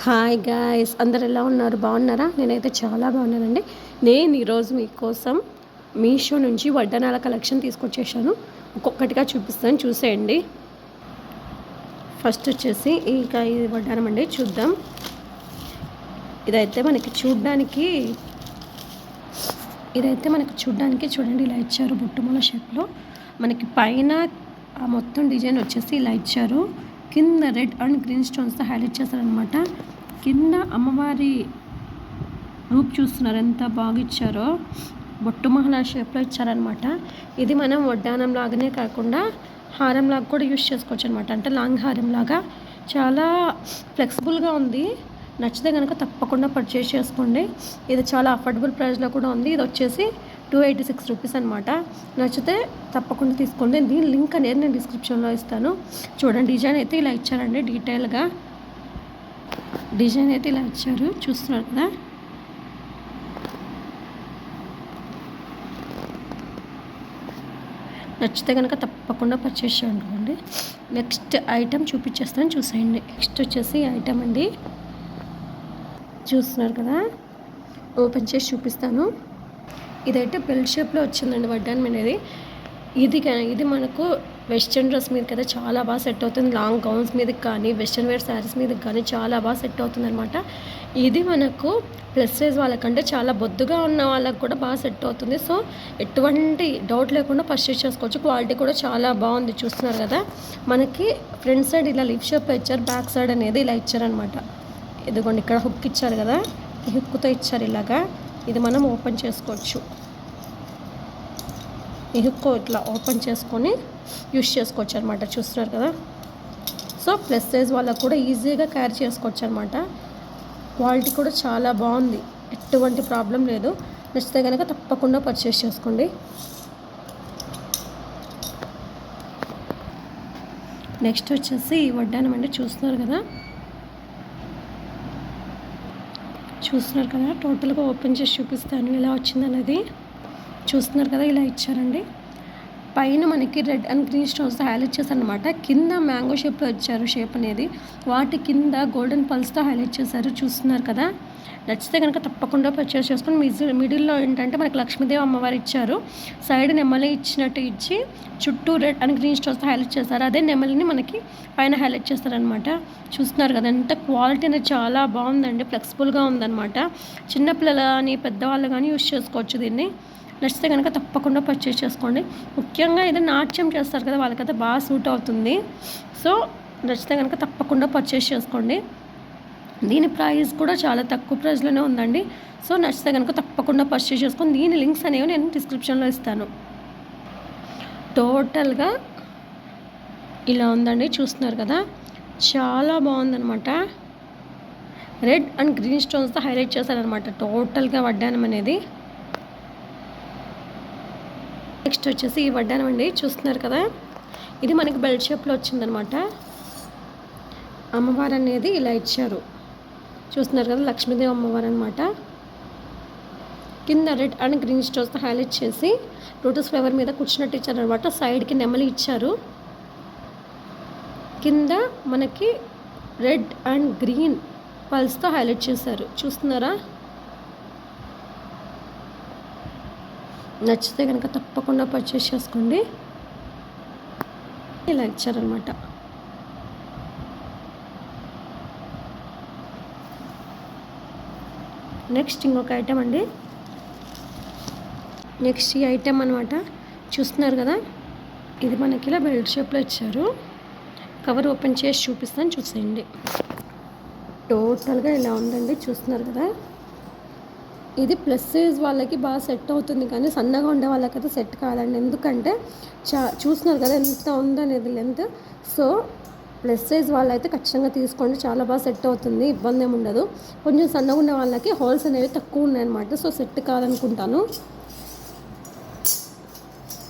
Hi guys, అందరు ఎలా ఉన్నారు? బాగున్నారా? నేనైతే చాలా బాగున్నానండి. నేను ఈరోజు మీకోసం మీషో నుంచి వడ్డానాల కలెక్షన్ తీసుకొచ్చేసాను. ఒక్కొక్కటిగా చూపిస్తాను, చూసేయండి. ఫస్ట్ వచ్చేసి ఇంకా ఇది వడ్డానం అండి, చూద్దాం. ఇదైతే మనకి చూడ్డానికి చూడండి ఇలా ఇచ్చారు. బుట్టుమూల షేప్లో మనకి పైన మొత్తం డిజైన్ వచ్చేసి ఇలా ఇచ్చారు. కింద రెడ్ అండ్ గ్రీన్ స్టోన్స్తో హైలైట్ చేస్తారనమాట. కింద అమ్మవారి రూప్ చూస్తున్నారు, ఎంత బాగా ఇచ్చారో. బొట్టుమహల షేప్లో ఇచ్చారనమాట. ఇది మనం వడ్డానం లాగానే కాకుండా హారం లాగా కూడా యూజ్ చేసుకోవచ్చు అనమాట. అంటే లాంగ్ హారం లాగా చాలా ఫ్లెక్సిబుల్గా ఉంది. నచ్చితే కనుక తప్పకుండా పర్చేస్ చేసుకోండి. ఇది చాలా అఫోర్డబుల్ ప్రైస్లో కూడా ఉంది. ఇది వచ్చేసి 286 రూపీస్ అనమాట. నచ్చితే తప్పకుండా తీసుకోండి. దీని లింక్ అనేది నేను డిస్క్రిప్షన్లో ఇస్తాను. చూడండి, డిజైన్ అయితే ఇలా ఇచ్చారండి. డీటెయిల్గా డిజైన్ అయితే ఇలా ఇచ్చారు, చూస్తున్నారు కదా. నచ్చితే కనుక తప్పకుండా పర్చేస్ చేయండి. నెక్స్ట్ ఐటెం చూపించేస్తాను, చూసేయండి. నెక్స్ట్ వచ్చేసి ఐటెం అండి, చూస్తున్నారు కదా. ఓపెన్ చేసి చూపిస్తాను. ఇదైతే బెల్ షేప్లో వచ్చిందండి వడ్డానం అనేది. ఇది మనకు వెస్ట్రన్ డ్రెస్ మీద కదా చాలా బాగా సెట్ అవుతుంది. లాంగ్ గౌన్స్ మీదకి కానీ వెస్ట్రన్ వేర్ శారీస్ మీదకి కానీ చాలా బాగా సెట్ అవుతుంది అనమాట. ఇది మనకు ప్లస్ సైజ్ వాళ్ళకంటే చాలా బొద్దుగా ఉన్న వాళ్ళకి కూడా బాగా సెట్ అవుతుంది. సో ఎటువంటి డౌట్ లేకుండా పర్చేస్ చేసుకోవచ్చు. క్వాలిటీ కూడా చాలా బాగుంది, చూస్తున్నారు కదా. మనకి ఫ్రంట్ సైడ్ ఇలా లిప్ షేప్లో ఇచ్చారు, బ్యాక్ సైడ్ అనేది ఇలా ఇచ్చారనమాట. ఇదిగోండి, ఇక్కడ హుక్ ఇచ్చారు కదా, ఈ హుక్తో ఇచ్చారు ఇలాగా. ఇది మనం ఓపెన్ చేసుకోవచ్చు. ఈ హుక్ ఇట్లా ఓపెన్ చేసుకొని యూస్ చేసుకోవచ్చు అనమాట, చూస్తున్నారు కదా. సో ప్లస్ సైజ్ వాళ్ళకు కూడా ఈజీగా క్యారీ చేసుకోవచ్చు అనమాట. క్వాలిటీ కూడా చాలా బాగుంది, ఎటువంటి ప్రాబ్లం లేదు. నచ్చితే కనుక తప్పకుండా పర్చేస్ చేసుకోండి. నెక్స్ట్ వచ్చేసి ఈ వడ్డానం అండి, చూస్తున్నారు కదా. టోటల్గా ఓపెన్ చేసి చూపిస్తాను ఎలా వచ్చిందనేది. చూస్తున్నారు కదా, ఇలా ఇచ్చారండి. పైన మనకి రెడ్ అండ్ గ్రీన్ స్టోన్స్తో హైలైట్ చేశారనమాట. కింద మ్యాంగో షేప్లో ఇచ్చారు షేప్ అనేది. వాటి కింద గోల్డెన్ పల్స్తో హైలైట్ చేశారు, చూస్తున్నారు కదా. నచ్చితే కనుక తప్పకుండా పర్చేస్ చేసుకొని మిడిల్లో ఏంటంటే మనకి లక్ష్మీదేవి అమ్మవారు ఇచ్చారు. సైడ్ నెమలి ఇచ్చినట్టు ఇచ్చి చుట్టూ రెడ్ అండ్ గ్రీన్ స్టోన్స్తో హైలైట్ చేస్తారు. అదే నెమలిని మనకి పైన హైలైట్ చేస్తారనమాట. చూస్తున్నారు కదా, ఎంత క్వాలిటీ అనేది చాలా బాగుందండి. ఫ్లెక్సిబుల్గా ఉందన్నమాట. చిన్నపిల్లలు కానీ పెద్దవాళ్ళు కానీ యూజ్ చేసుకోవచ్చు దీన్ని. నచ్చితే కనుక తప్పకుండా పర్చేస్ చేసుకోండి. ముఖ్యంగా ఇది నాట్యం చేస్తారు కదా, వాళ్ళకైతే బాగా సూట్ అవుతుంది. సో నచ్చితే కనుక తప్పకుండా పర్చేస్ చేసుకోండి. దీని ప్రైస్ కూడా చాలా తక్కువ ప్రైస్లోనే ఉందండి. సో నచ్చితే కనుక తప్పకుండా పర్చేస్ చేసుకొని దీని లింక్స్ అనేవి నేను డిస్క్రిప్షన్లో ఇస్తాను. టోటల్గా ఇలా ఉందండి, చూస్తున్నారు కదా. చాలా బాగుందనమాట. రెడ్ అండ్ గ్రీన్ స్టోన్స్తో హైలైట్ చేశారనమాట టోటల్గా వడ్డానం అనేది. నెక్స్ట్ వచ్చేసి ఈ వడ్డానం అండి, చూస్తున్నారు కదా. ఇది మనకి బెల్ట్ షేప్లో వచ్చిందనమాట. అమ్మవారు అనేది ఇలా ఇచ్చారు, చూస్తున్నారు కదా. లక్ష్మీదేవి అమ్మవారు అనమాట. కింద రెడ్ అండ్ గ్రీన్ స్టోన్స్తో హైలైట్ చేసి లోటస్ ఫ్లవర్ మీద కూర్చున్నట్టు ఇచ్చారనమాట. సైడ్కి నెమలి ఇచ్చారు. కింద మనకి రెడ్ అండ్ గ్రీన్ పల్స్తో హైలైట్ చేశారు, చూస్తున్నారా. నచ్చితే కనుక తప్పకుండా పర్చేస్ చేసుకోండి. ఇలా ఇచ్చారనమాట. నెక్స్ట్ ఇంకొక ఐటెం అండి. నెక్స్ట్ ఈ ఐటెం అనమాట, చూస్తున్నారు కదా. ఇది మనకి ఇలా బెల్ట్ షేప్లో ఇచ్చారు. కవర్ ఓపెన్ చేసి చూపిస్తాను, చూసేయండి. టోటల్గా ఇలా ఉందండి, చూస్తున్నారు కదా. ఇది ప్లస్ సైజ్ వాళ్ళకి బాగా సెట్ అవుతుంది, కానీ సన్నగా ఉండే వాళ్ళకైతే సెట్ కాదండి. ఎందుకంటే చూస్తున్నారు కదా ఎంత ఉందనేది లెంత్. సో ప్లస్ సైజ్ వాళ్ళైతే ఖచ్చితంగా తీసుకోండి, చాలా బాగా సెట్ అవుతుంది, ఇబ్బంది ఏమి ఉండదు. కొంచెం సన్నగా ఉన్న వాళ్ళకి హోల్స్ అనేవి తక్కువ ఉన్నాయన్నమాట. So set కాదనుకుంటాను.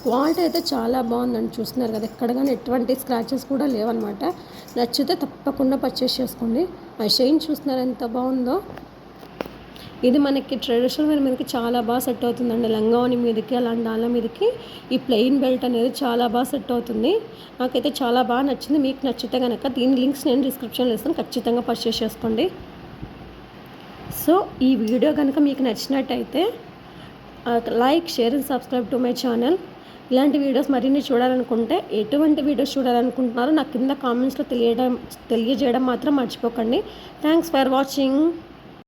క్వాలిటీ అయితే చాలా బాగుందండి, చూస్తున్నారు కదా. ఎక్కడ కానీ ఎటువంటి స్క్రాచెస్ కూడా లేవన్నమాట. నచ్చితే తప్పకుండా పర్చేస్ చేసుకోండి. ఆ షైన్ చూస్తున్నారు ఎంత బాగుందో. ఇది మనకి ట్రెడిషనల్ వేర్ మీదకి చాలా బాగా సెట్ అవుతుందండి. లంగావని మీదకి అలాంటి దాని మీదకి ఈ ప్లెయిన్ బెల్ట్ అనేది చాలా బాగా సెట్ అవుతుంది. నాకైతే చాలా బాగా నచ్చింది. మీకు నచ్చితే కనుక దీని లింక్స్ నేను డిస్క్రిప్షన్లో ఇస్తాను, ఖచ్చితంగా పర్చేస్ చేసుకోండి. సో ఈ వీడియో కనుక మీకు నచ్చినట్టయితే like, share and subscribe to my channel. ఇలాంటి వీడియోస్ మరిన్ని చూడాలనుకుంటే ఎటువంటి వీడియోస్ చూడాలనుకుంటున్నారో నాకు కింద కామెంట్స్లో తెలియజేయడం మాత్రం మర్చిపోకండి. Thanks for watching.